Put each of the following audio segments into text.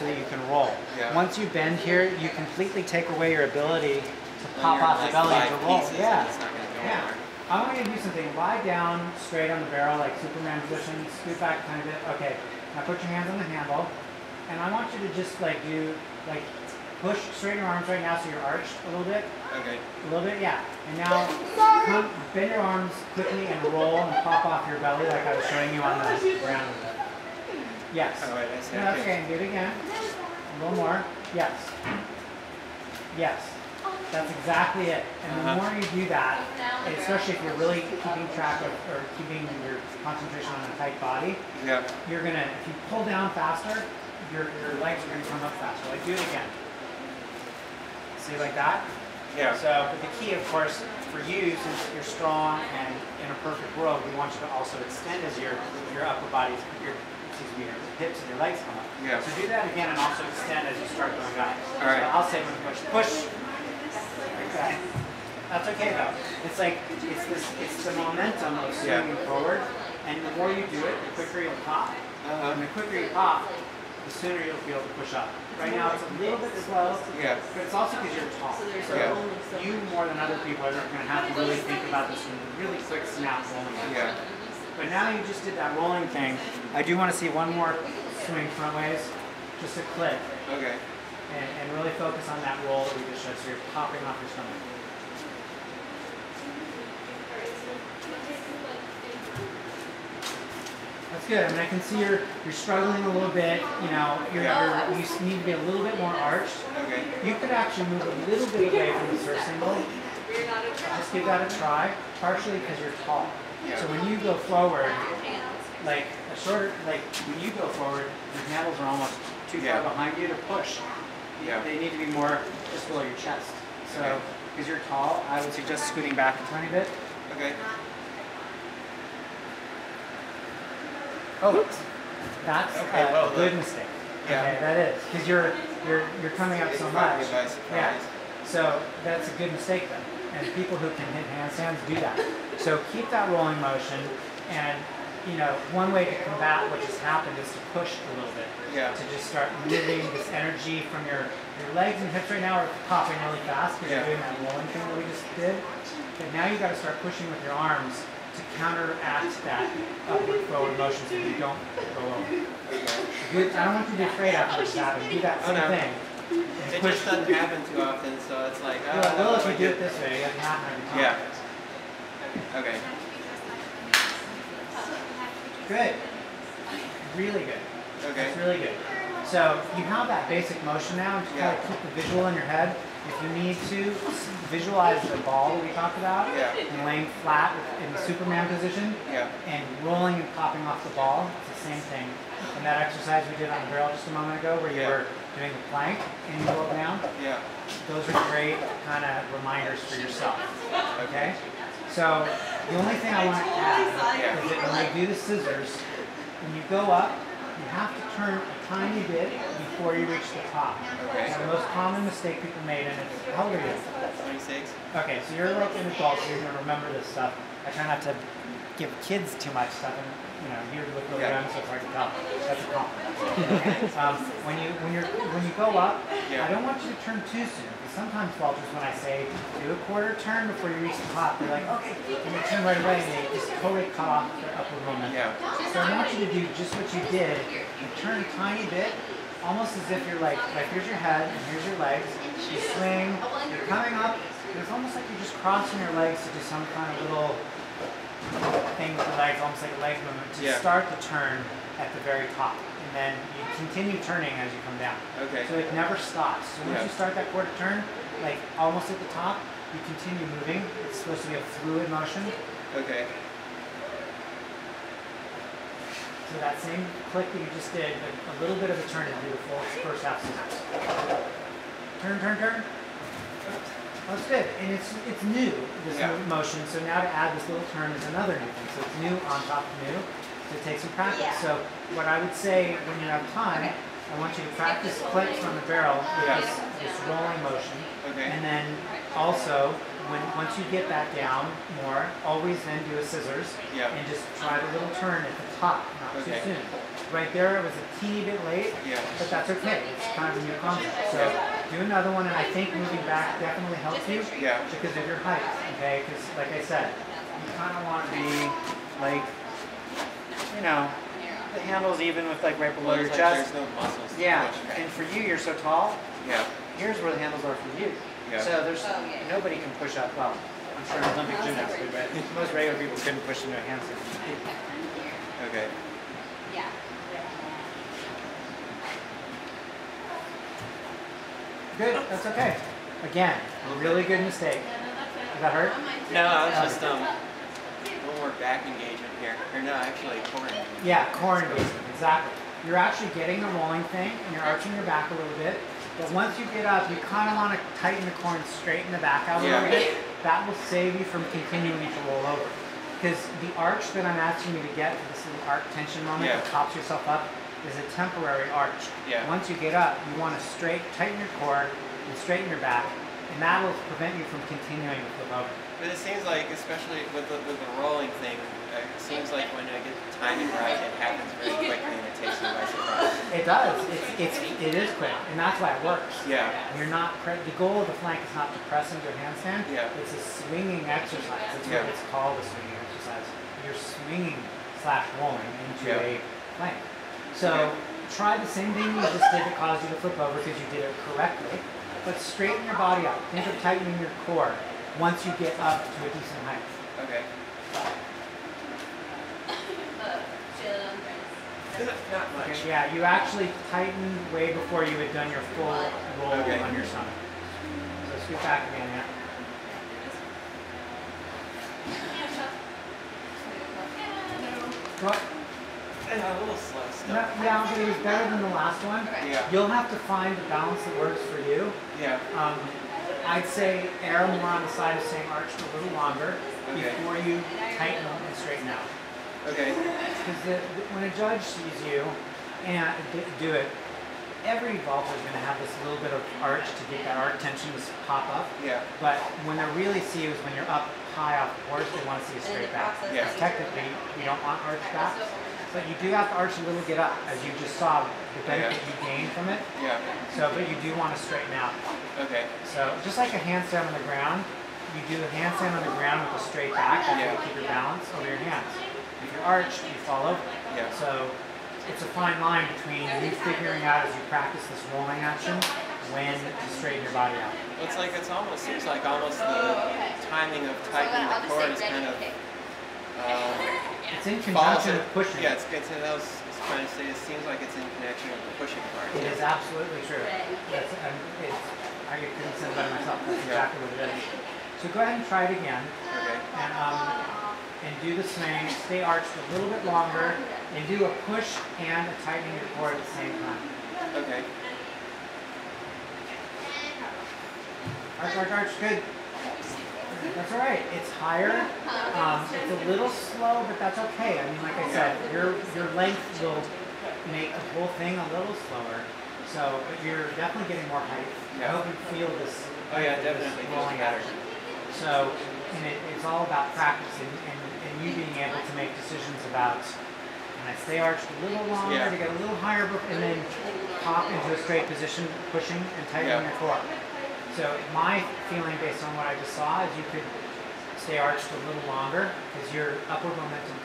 so that you can roll. Yeah. Once you bend here, you completely take away your ability to pop off the belly and to roll. Yeah. Yeah. I want you to do something. Lie down straight on the barrel, like Superman position. Scoot back a tiny bit. Okay. Now put your hands on the handle, and I want you to just like push straight your arms right now so you're arched a little bit. Okay. A little bit, yeah. And now bend your arms quickly and roll and pop off your belly like I was showing you on the ground. Yes. Oh, wait, I see. No, that's okay. Do it again. A little more. Yes. Yes. That's exactly it. And the more you do that, especially if you're really keeping track of or keeping your concentration on a tight body, you're gonna, if you pull down faster, your legs are gonna come up faster. Like do it again. See, like that? Yeah. So, but the key, of course, for you, since you're strong and in a perfect world, we want you to also extend as your upper body, your hips and your legs come up. Yeah. So do that again and also extend as you start going up. All right. So I'll say when you push. Okay. That's okay though. It's like it's the momentum of swinging forward, and the more you do it, the quicker you'll pop. And the quicker you pop, the sooner you'll be able to push up. Right now it's a little bit slow, but it's also because you're tall. So you more than other people are going to have to really think about this really quick snap rolling. But now you just did that rolling thing. I do want to see one more swing front ways, just a click. Okay. And really focus on that roll that we just showed, so you're popping off your stomach. That's good. I mean, I can see you're struggling a little bit. You know, you need to be a little bit more arched. Okay. You could actually move a little bit away from the surf single. Just give that a try, partially because you're tall. So when you go forward, like when you go forward, your handles are almost too far behind you to push. They need to be more just below your chest. So, because you're tall, I would suggest scooting back a tiny bit. Okay. Oh, that's a good mistake. Okay, that is because you're coming up so much. Yeah. So that's a good mistake then. And people who can hit handstands do that. So keep that rolling motion, and you know, one way to combat what just happened is to push a little bit. To just start moving this energy from your legs and hips right now are popping really fast because you're doing that rolling thing that we just did. But now you got to start pushing with your arms to counteract that upward forward motion so you don't go over. Good. I don't want you to be afraid after this happens. Do that same thing. It just doesn't happen too often, so it's like, well, if you do it this way, it doesn't happen every time. Okay. Good. Really good. Okay. That's really good. So you have that basic motion now, and just kind of keep the visual in your head. If you need to, visualize the ball that we talked about, and laying flat in the Superman position, and rolling and popping off the ball. It's the same thing. And that exercise we did on the barrel just a moment ago, where you were doing the plank and you go up and down. Those are great kind of reminders for yourself. Okay. So the only thing I want to add is that when you do the scissors, when you go up, you have to turn a tiny bit before you reach the top. It's the most common mistake people made, and it's, how old are you? 26. Okay, so you're like an adult, so you're going to remember this stuff. I try not to give kids too much stuff, and you know, you look really young, so it's hard to tell. That's a compliment. When you go up, I don't want you to turn too soon. Sometimes falters when I say do a quarter turn before you reach the top. They're like, okay, and they turn right away and they just totally cut off their upward momentum. So I want you to do just what you did. You turn a tiny bit, almost as if you're like here's your head and here's your legs. You swing, you're coming up. It's almost like you're just crossing your legs to do some kind of little thing with the legs, almost like a leg movement, to start the turn at the very top. And then you continue turning as you come down. So it never stops. So once you start that quarter turn, like almost at the top, you continue moving. It's supposed to be a fluid motion. So that same click that you just did, a little bit of a turn to do the full first half snap. Turn, turn, turn. That's good. And it's new, this new motion. So now to add this little turn is another new thing. So it's new on top of new. To take some practice. So what I would say when you have time, I want you to practice clicks on the barrel with this rolling motion. And then also, once you get that down more, always then do a scissors and just try the little turn at the top, not too soon. right there, it was a teeny bit late, but that's okay. It's kind of a new concept. So do another one, and I think moving back definitely helps you because of your height, okay? Because like I said, you kind of want to be like, you know, the handle's even with like right below your chest. There's no muscles. Yeah, and for you, you're so tall. Yeah. Here's where the handles are for you. Yeah. So there's nobody can push up. Well, I'm sure Olympic gymnasts could, but most regular people couldn't push into a handstand. Okay. Yeah. Good. That's okay. Again, a really good mistake. Did that hurt? No, I was just a little more back engagement here. Or no, actually core engagement. Yeah, core engagement. Exactly. You're actually getting the rolling thing, and you're arching your back a little bit. But once you get up, you kind of want to tighten the core and straighten the back out a little bit. That will save you from continuing to roll over. Because the arch that I'm asking you to get for this little arc tension moment that tops yourself up is a temporary arch. Once you get up, you want to tighten your core and straighten your back, and that will prevent you from continuing to flip over. But it seems like, especially with the rolling thing, it seems like when I get the timing right, it happens very quickly and it takes me by surprise. It does. It is quick, and that's why it works. Yeah. You're not the goal of the flank is not to press into a handstand. It's a swinging exercise. That's what it's called, a swinging exercise. You're swinging / rolling into a plank. So try the same thing you just did that caused you to flip over because you did it correctly, but straighten your body up. Think of tightening your core once you get up to a decent height. Okay. Not much. Okay, yeah, you actually tightened way before you had done your full roll on your stomach. So scoot back again, yeah. What? A little slow still. No, yeah, but it was better than the last one. Yeah. You'll have to find the balance that works for you. Yeah. I'd say err more on the side of staying arched a little longer before you tighten and straighten out. Okay. Because when a judge sees you and do it, every vaulter is going to have this little bit of arch to get that arc tension to pop up. Yeah. But when they really see you is when you're up high off the horse, they want to see a straight back. Yeah. Technically, you don't want arch back, but you do have to arch a little get up, as you just saw the benefit you gain from it. Yeah. So, but you do want to straighten out. Okay. So just like a handstand on the ground, you do a handstand on the ground with a straight back. That's how you keep your balance over your hands. If you're arched, you fall over. Yeah. So it's a fine line between you figuring out as you practice this rolling action when to straighten your body out. Well, it's like seems like almost the timing of tightening the core is kind of it's in conjunction with pushing. Yeah, I was trying to say it seems like it's in connection with the pushing part. It is absolutely true. I couldn't say it better myself. That's exactly what it is. So go ahead and try it again. Okay. And do the swing, stay arched a little bit longer, and do a push and a tightening your core at the same time. Okay. Arch, arch, arch, good. That's all right. It's higher. It's a little slow, but that's okay. I mean, like I said, your length will make the whole thing a little slower. So, but you're definitely getting more height. I hope you feel this. Oh yeah, definitely rolling better. So, and it's all about practice and you being able to make decisions about, can I stay arched a little longer to get a little higher, and then pop into a straight position, pushing and tightening your core. So my feeling based on what I just saw is you could stay arched a little longer because your upward momentum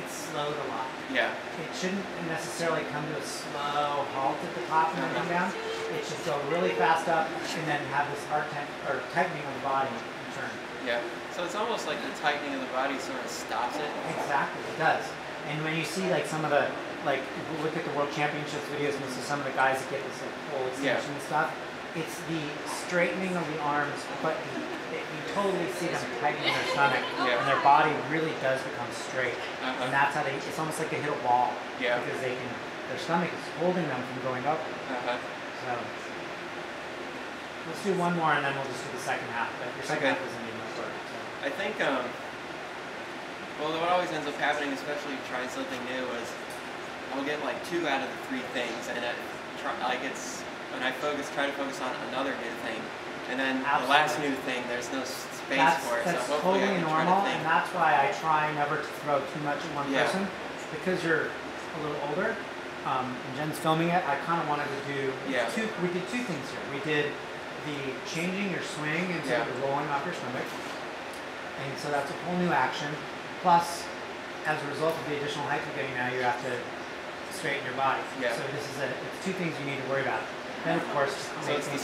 it's slowed a lot. Yeah. It shouldn't necessarily come to a slow halt at the top and then come down. It should go really fast up and then have this tightening of the body in turn. Yeah. So it's almost like the tightening of the body sort of stops it. Exactly, it does. And when you see like some of the, look at the World Championships videos and see some of the guys that get this full extension and stuff, it's the straightening of the arms, but you totally see them tightening their stomach, and their body really does become straight. And that's how it's almost like they hit a wall, because their stomach is holding them from going up. So let's do one more, and then we'll just do the second half. But your second half isn't even much work. So. I think, well, what always ends up happening, especially trying something new, is I'll get like 2 out of the 3 things, and when I try to focus on another new thing, and then the last new thing, there's no space for it. That's so hopefully totally normal, and that's why I try never to throw too much at one person, because you're a little older, and Jen's filming it, I kind of wanted to do we did two things here. We did the changing your swing into the rolling off your stomach, and so that's a whole new action. Plus, as a result of the additional height you're getting now, you have to straighten your body. Yeah. So this is it's two things you need to worry about. Then of course, so it's the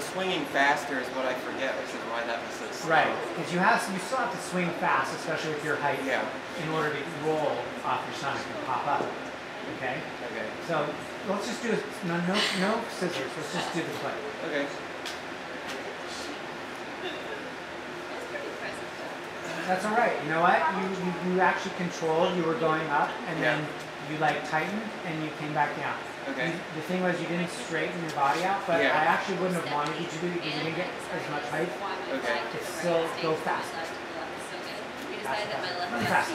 swinging faster is what I forget, which is why that was so slow. Right, because you still have to swing fast, especially with your height, in order to roll off your stomach and pop up. Okay. Okay. So let's just do no scissors. Let's just do the play. Okay. That's all right. You know what? You actually controlled. You were going up, and then you like tightened, and you came back down. Okay. The thing was, you didn't straighten your body out, but I actually wouldn't have wanted you to do it because you didn't get as much height. Okay. It's still go fast. Fast.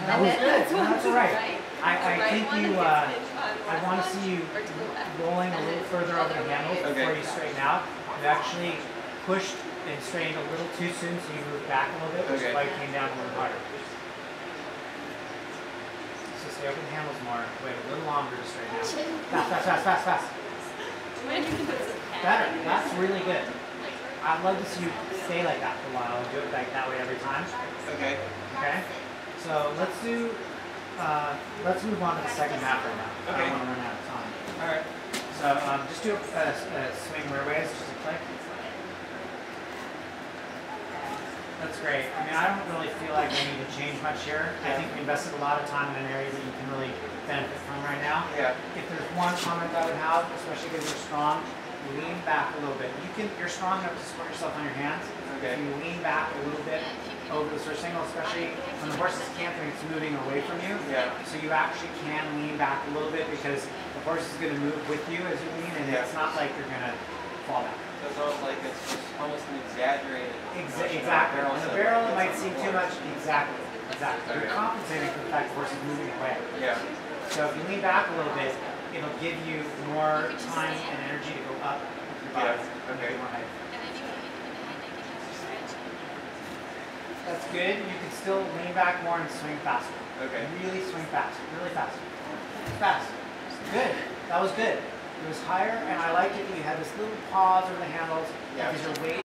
That was good. That's all right. I think you. I want to see you rolling a little further over the handles before you straighten out. You actually pushed and strained a little too soon, so you moved back a little bit, which is why you came down a little harder. So stay over the handles more. Wait a little longer to straighten out. Fast. Better. That's really good. I'd love to see you stay like that for a while and do it like that way every time. Okay. Okay. So let's do. Let's move on to the second half right now. Okay. I don't want to run out of time. All right. So just do a swing rearways, just a click. That's great. I mean, I don't really feel like we need to change much here. I think we invested a lot of time in an area that you can really benefit from right now. Yeah. If there's one comment I would have, especially because you're strong, lean back a little bit. You're strong enough to support yourself on your hands. Okay. If you lean back a little bit over the switch signal, especially when the horse is cantering, it's moving away from you. Yeah. So you actually can lean back a little bit because the horse is going to move with you as you lean, and it's not like you're going to fall back. So it's almost like it's almost an exaggerated. Exactly. On the barrel, it might seem too much. Exactly. You're compensating for the fact the horse is moving away. Yeah. So if you lean back a little bit, it'll give you more time and energy to go up with your body. Okay. More height. That's good. You can still lean back more and swing faster. Okay. Really swing fast. Really fast. Fast. Good. That was good. It was higher, and I liked it. You had this little pause over the handles because your weight